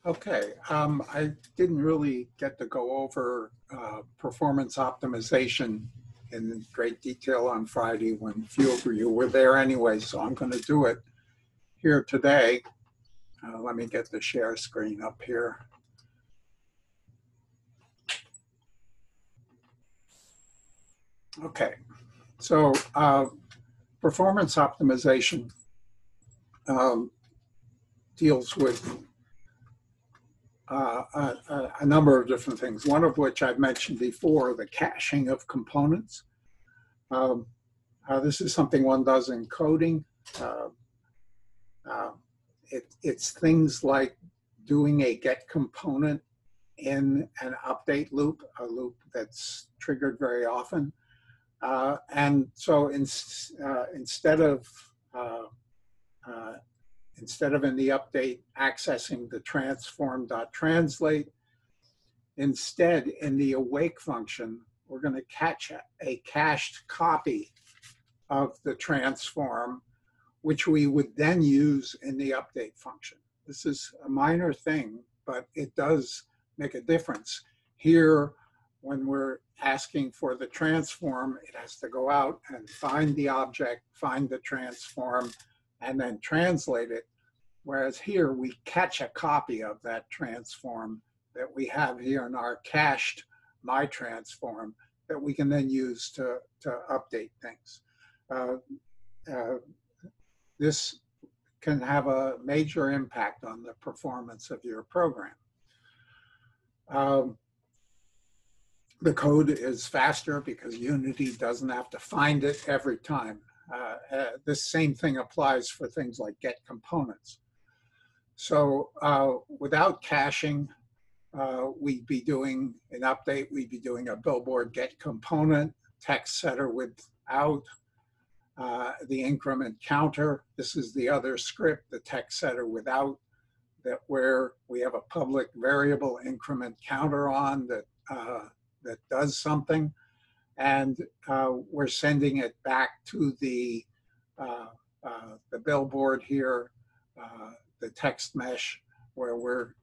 Okay, I didn't really get to go over performance optimization in great detail on Friday when few of you were there anyway, so I'm going to do it here today. Let me get the share screen up here. Okay, so performance optimization deals with a number of different things, one of which I've mentioned before, the caching of components. This is something one does in coding. It's things like doing a get component in an update loop, a loop that's triggered very often. And so instead of in the update accessing the transform.translate, instead in the awake function, we're going to catch a cached copy of the transform, which we would then use in the update function. This is a minor thing, but it does make a difference. Here, when we're asking for the transform, it has to go out and find the object, find the transform, and then translate it. Whereas here, we catch a copy of that transform that we have here in our cached my transform that we can then use to update things. This can have a major impact on the performance of your program. The code is faster because Unity doesn't have to find it every time. This same thing applies for things like get components. So without caching, we'd be doing an update, we'd be doing a billboard get component, text setter without, the increment counter. This is the other script, the text setter without, that where we have a public variable increment counter on that that does something, and we're sending it back to the billboard here, the text mesh, where we're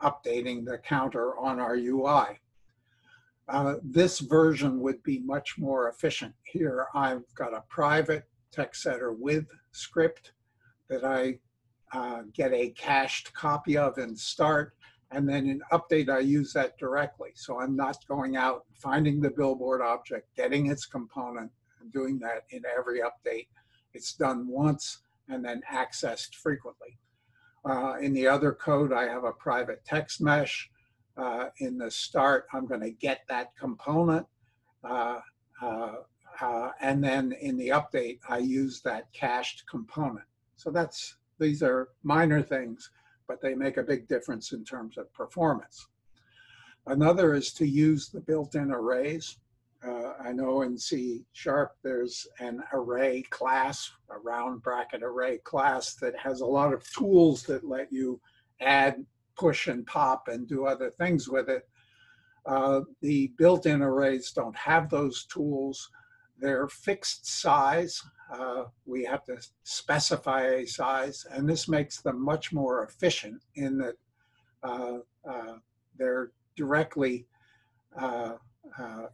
updating the counter on our UI. This version would be much more efficient. Here I've got a private text setter with script that I get a cached copy of in start, and then in update I use that directly. So I'm not going out and finding the billboard object, getting its component, and doing that in every update. It's done once and then accessed frequently. In the other code, I have a private text mesh. In the start, I'm going to get that component. And then in the update, I use that cached component. So these are minor things, but they make a big difference in terms of performance. Another is to use the built-in arrays. I know in C# there's an array class, a round bracket array class that has a lot of tools that let you add, push and pop and do other things with it. The built-in arrays don't have those tools. They're fixed size. We have to specify a size, and this makes them much more efficient in that they're directly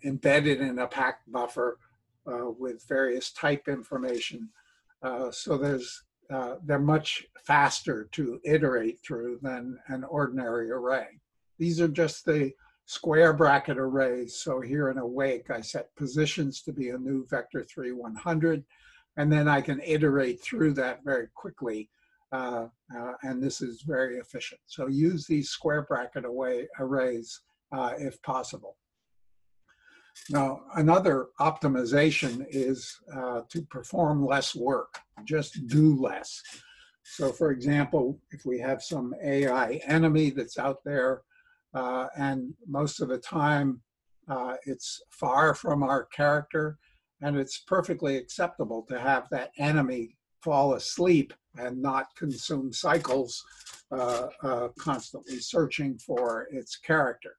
embedded in a packed buffer with various type information. So they're much faster to iterate through than an ordinary array. These are just the square bracket arrays. So here in awake, I set positions to be a new vector 3 100, and then I can iterate through that very quickly. And this is very efficient. So use these square bracket arrays if possible. Now, another optimization is to perform less work, just do less. So for example, if we have some AI enemy that's out there, and most of the time it's far from our character, and it's perfectly acceptable to have that enemy fall asleep and not consume cycles constantly searching for its character.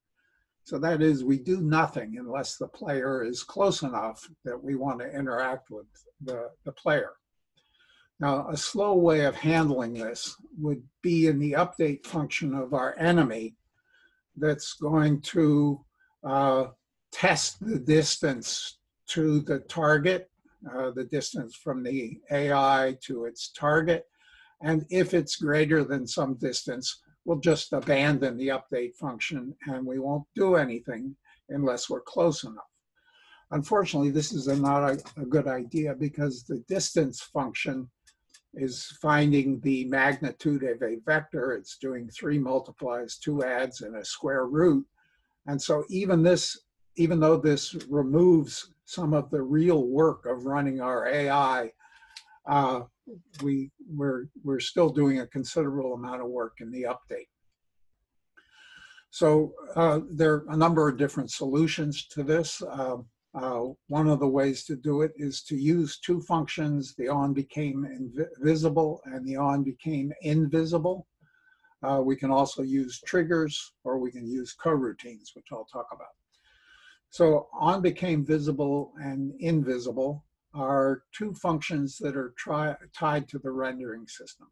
So that is, we do nothing unless the player is close enough that we want to interact with the player. Now, a slow way of handling this would be in the update function of our enemy that's going to test the distance to the target, the distance from the AI to its target. And if it's greater than some distance, we'll just abandon the update function and we won't do anything unless we're close enough. Unfortunately, this is not a good idea because the distance function is finding the magnitude of a vector. It's doing 3 multiplies, 2 adds, and a square root. And so even though this removes some of the real work of running our AI, we're still doing a considerable amount of work in the update. So there are a number of different solutions to this. One of the ways to do it is to use 2 functions, the on became visible and the on became invisible. We can also use triggers, or we can use coroutines, which I'll talk about. So on became visible and invisible are 2 functions that are tied to the rendering system.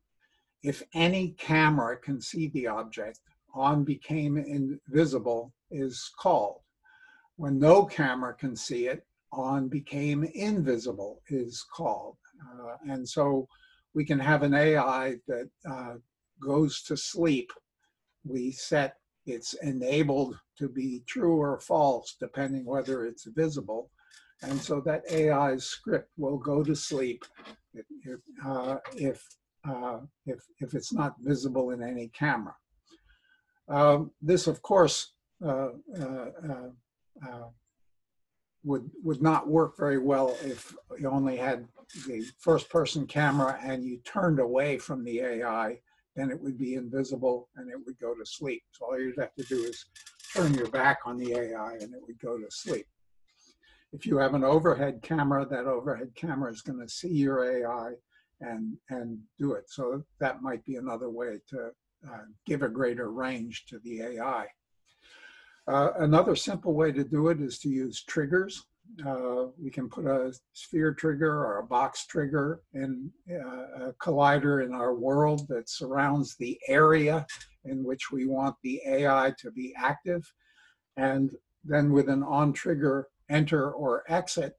If any camera can see the object, on became invisible is called. When no camera can see it, on became invisible is called. And so we can have an AI that goes to sleep. We set it's enabled to be true or false, depending whether it's visible. And so that AI's script will go to sleep if it's not visible in any camera. This, of course, would not work very well if you only had the first-person camera and you turned away from the AI. Then it would be invisible and it would go to sleep. So all you'd have to do is turn your back on the AI and it would go to sleep. If you have an overhead camera, that overhead camera is going to see your AI and do it. So that might be another way to give a greater range to the AI. Another simple way to do it is to use triggers. We can put a sphere trigger or a box trigger in a collider in our world that surrounds the area in which we want the AI to be active. And then with an on trigger, enter or exit,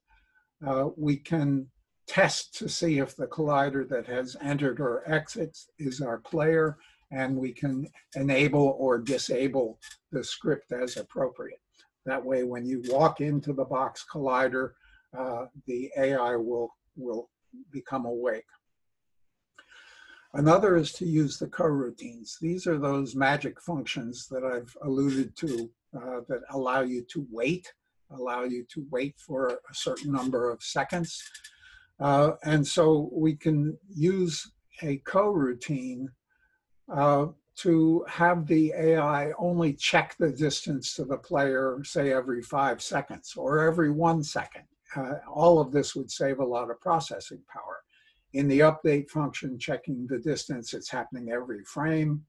we can test to see if the collider that has entered or exits is our player, and we can enable or disable the script as appropriate. That way, when you walk into the box collider, the AI will become awake. Another is to use the coroutines. These are those magic functions that I've alluded to that allow you to wait for a certain number of seconds. And so we can use a coroutine to have the AI only check the distance to the player, say every 5 seconds or every 1 second. All of this would save a lot of processing power. In the update function, checking the distance, it's happening every frame,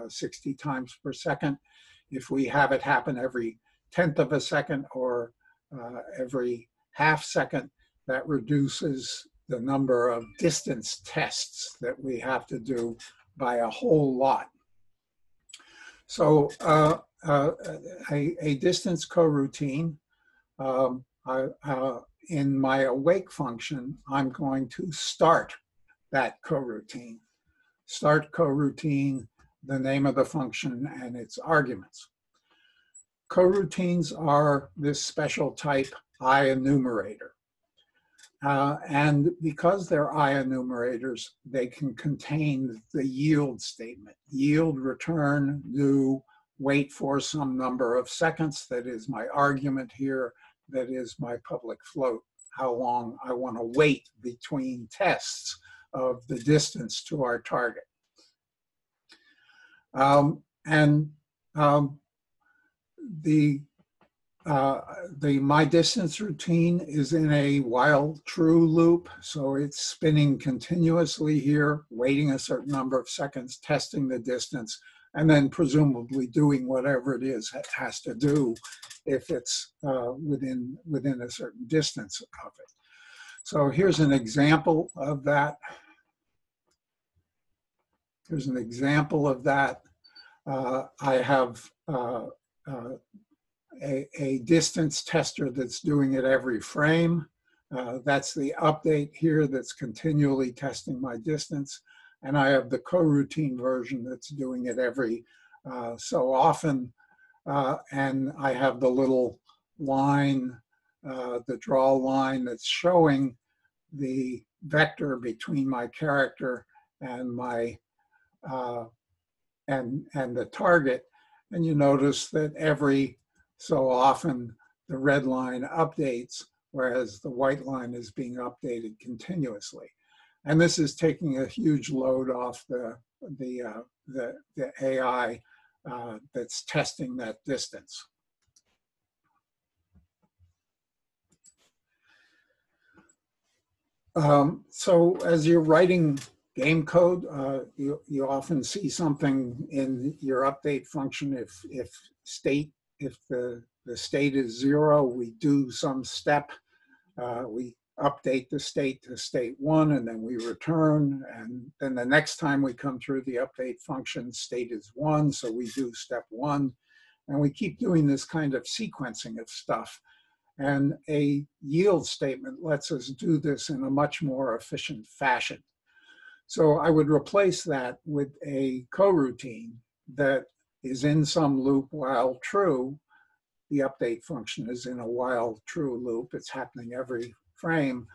60 times per second. If we have it happen every 1/10 of a second or every half second, that reduces the number of distance tests that we have to do by a whole lot. So a distance coroutine, in my awake function, I'm going to start that coroutine. Start coroutine, the name of the function and its arguments. Coroutines are this special type I enumerator. And because they're I enumerators, they can contain the yield statement. Yield, return, new, wait for some number of seconds. That is my argument here. That is my public float, how long I want to wait between tests of the distance to our target. The my distance routine is in a while true loop, so it's spinning continuously here, waiting a certain number of seconds, testing the distance, and then presumably doing whatever it is it has to do if it's within a certain distance of it. So here's an example of that. Here's an example of that. I have a distance tester that's doing it every frame. That's the update here that's continually testing my distance. And I have the coroutine version that's doing it every so often. And I have the little line, the draw line that's showing the vector between my character and my and the target. And you notice that every so often the red line updates, whereas the white line is being updated continuously. And this is taking a huge load off the AI that's testing that distance. So as you're writing game code, you often see something in your update function. If the state is 0, we do some step. We update the state to state 1, and then we return. And then the next time we come through the update function, state is 1, so we do step 1. And we keep doing this kind of sequencing of stuff. And a yield statement lets us do this in a much more efficient fashion. So I would replace that with a coroutine that is in some loop while true. The update function is in a while true loop. It's happening every frame.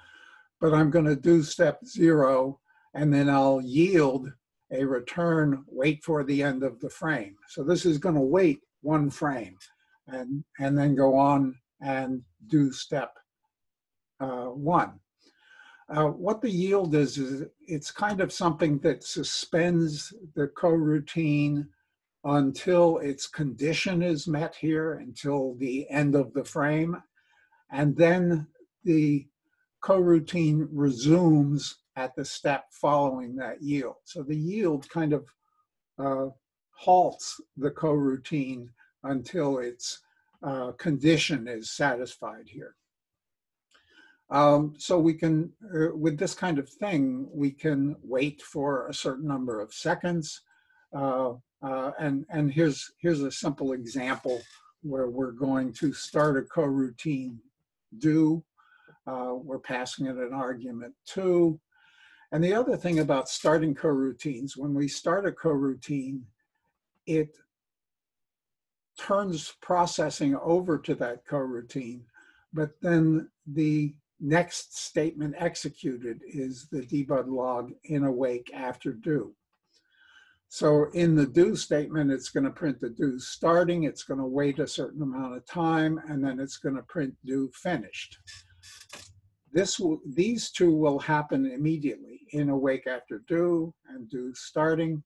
But I'm going to do step 0, and then I'll yield a return, wait for the end of the frame. So this is going to wait 1 frame and then go on and do step 1. What the yield is it's kind of something that suspends the coroutine until its condition is met here, until the end of the frame. And then the coroutine resumes at the step following that yield. So the yield kind of halts the coroutine until its condition is satisfied here. So we can, with this kind of thing, we can wait for a certain number of seconds. And here's a simple example where we're going to start a coroutine do. We're passing it an argument 2. And the other thing about starting coroutines, when we start a coroutine, it turns processing over to that coroutine, but then the next statement executed is the debug log in awake after do. So in the do statement, it's going to print the do starting, it's going to wait a certain amount of time, and then it's going to print do finished. These two will happen immediately, in awake after do and do starting,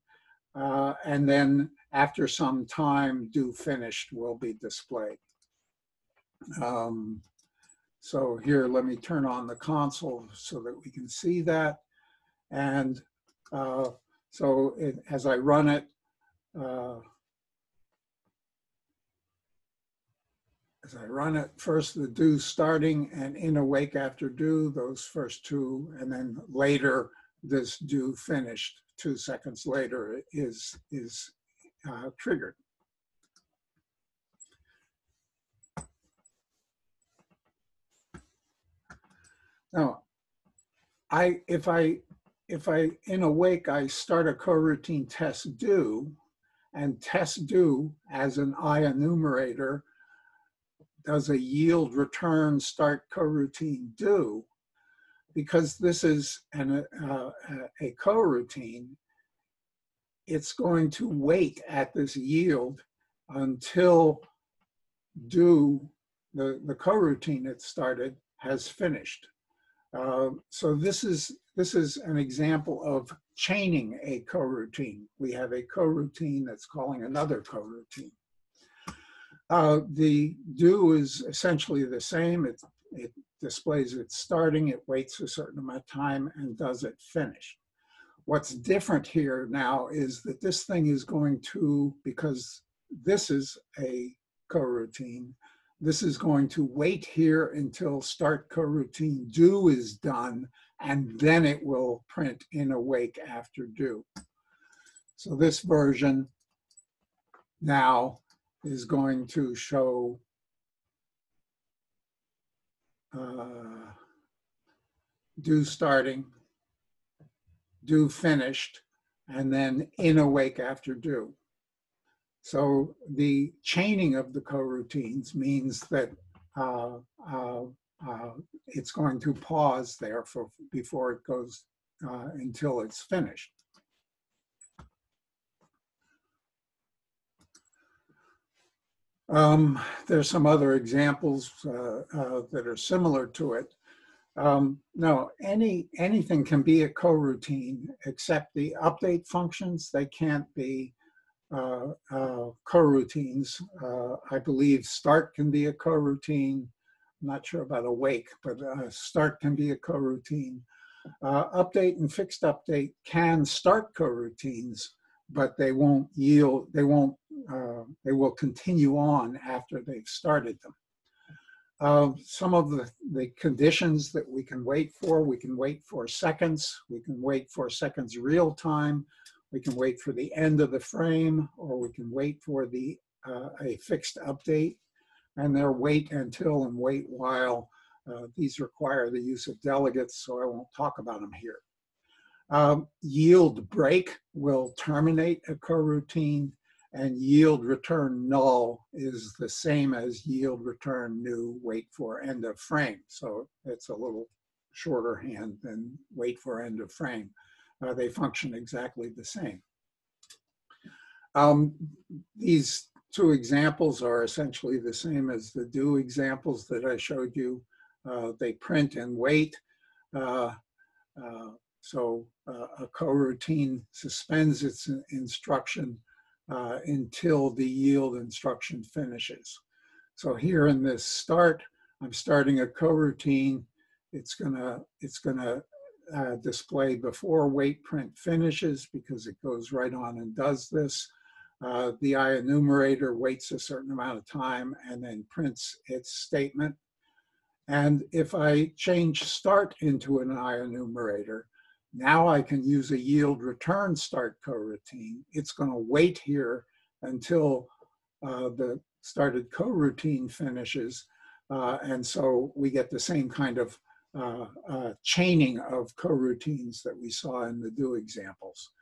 and then after some time, do finished will be displayed. So here, let me turn on the console so that we can see that. And so as I run it, first the do starting and in awake after do, those first 2, and then later this do finished 2 seconds later is triggered. Now, if I in awake I start a coroutine test do, and test do as an I enumerator does a yield return start coroutine do, because this is a coroutine, it's going to wait at this yield until do, the coroutine it started, has finished. So this is an example of chaining a coroutine. We have a coroutine that's calling another coroutine. The do is essentially the same. It displays it starting, it waits a certain amount of time, and does it finish. What's different here now is that this thing is going to, because this is a coroutine, this is going to wait here until start coroutine do is done, and then it will print in awake after do. So this version now is going to show do starting, do finished, and then in awake after do. So the chaining of the coroutines means that it's going to pause there before it goes until it's finished. There's some other examples that are similar to it. No, anything can be a coroutine except the update functions. They can't be coroutines. I believe start can be a coroutine. I'm not sure about awake, but start can be a coroutine. Update and fixed update can start coroutines, but they won't yield, they will continue on after they've started them. Some of the conditions that we can wait for seconds, we can wait for seconds real time, we can wait for the end of the frame, or we can wait for a fixed update, and they're wait until and wait while. These require the use of delegates, so I won't talk about them here. Yield break will terminate a coroutine, and yield return null is the same as yield return new wait for end of frame. So it's a little shorter hand than wait for end of frame. They function exactly the same. These two examples are essentially the same as the do examples that I showed you. They print and wait. So a coroutine suspends its instruction until the yield instruction finishes. So here in this start, I'm starting a coroutine. It's gonna display before wait print finishes because it goes right on and does this. The IEnumerator waits a certain amount of time and then prints its statement. And if I change start into an IEnumerator, now I can use a yield return start coroutine. It's going to wait here until the started coroutine finishes. And so we get the same kind of chaining of coroutines that we saw in the do examples.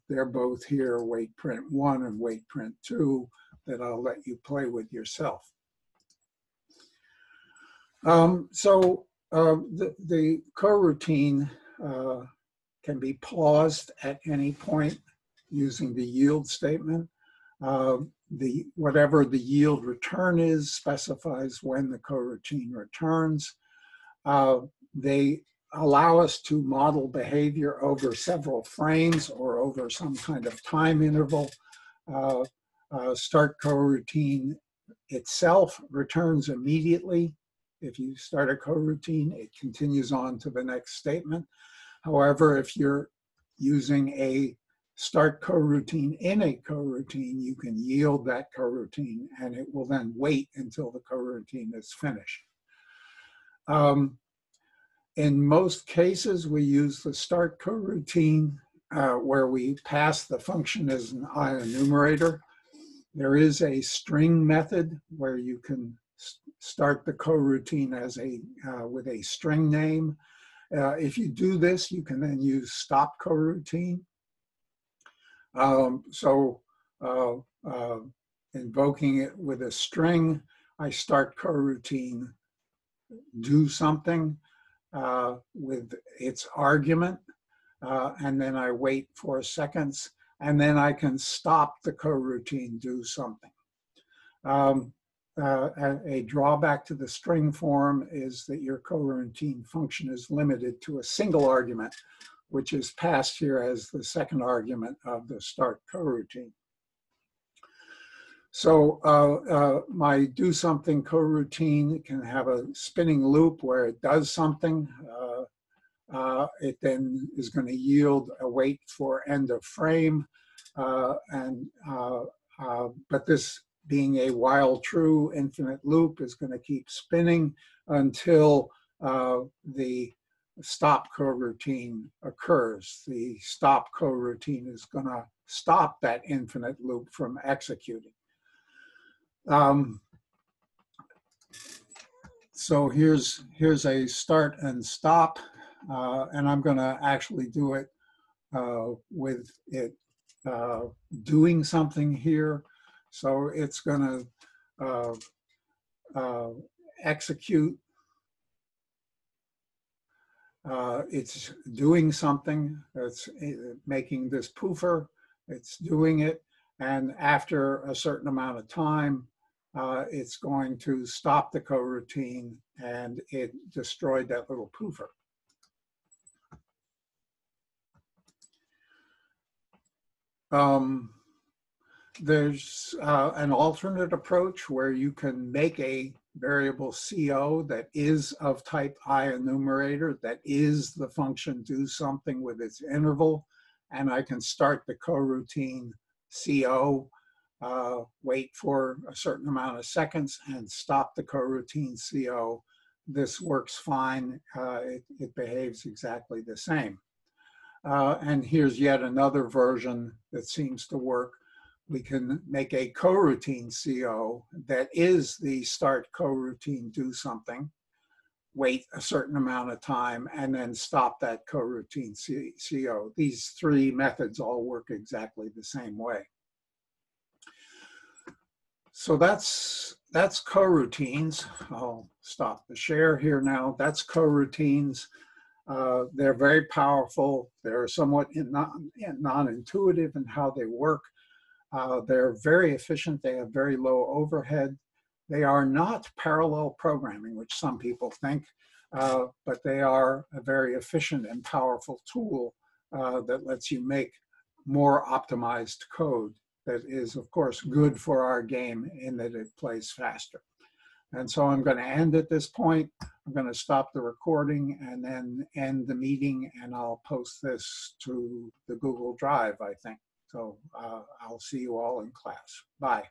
They're both here, wait print 1 and wait print 2, that I'll let you play with yourself. The coroutine can be paused at any point using the yield statement. Whatever the yield return is specifies when the coroutine returns. They allow us to model behavior over several frames or over some kind of time interval. Start coroutine itself returns immediately. If you start a coroutine, it continues on to the next statement. However, if you're using a start coroutine in a coroutine, you can yield that coroutine and it will then wait until the coroutine is finished. In most cases, we use the start coroutine where we pass the function as an IEnumerator. There is a string method where you can start the coroutine as with a string name. If you do this, you can then use stop coroutine. Invoking it with a string, I start coroutine do something with its argument, and then I wait 4 seconds, and then I can stop the coroutine do something. A drawback to the string form is that your coroutine function is limited to a single argument, which is passed here as the second argument of the start coroutine. So my do something coroutine can have a spinning loop where it does something. It then is going to yield a wait for end of frame. But this being a while true infinite loop is going to keep spinning until the stop coroutine occurs. The stop coroutine is going to stop that infinite loop from executing. So here's a start and stop, and I'm going to actually do it with it doing something here. So it's going to execute. It's doing something. It's making this poofer. It's doing it. And after a certain amount of time, it's going to stop the coroutine, and it destroyed that little poofer. There's an alternate approach where you can make a variable CO that is of type IEnumerator, that is the function do something with its interval, and I can start the coroutine CO, wait for a certain amount of seconds, and stop the coroutine CO. This works fine. It behaves exactly the same. And here's yet another version that seems to work. We can make a coroutine CO that is the start coroutine do something, wait a certain amount of time, and then stop that coroutine CO. These three methods all work exactly the same way. So that's coroutines. I'll stop the share here now. That's coroutines. They're very powerful. They're somewhat non-intuitive in how they work. They're very efficient. They have very low overhead. They are not parallel programming, which some people think, but they are a very efficient and powerful tool that lets you make more optimized code that is, of course, good for our game in that it plays faster. And so I'm going to end at this point. I'm going to stop the recording and then end the meeting, and I'll post this to the Google Drive, I think. So I'll see you all in class. Bye.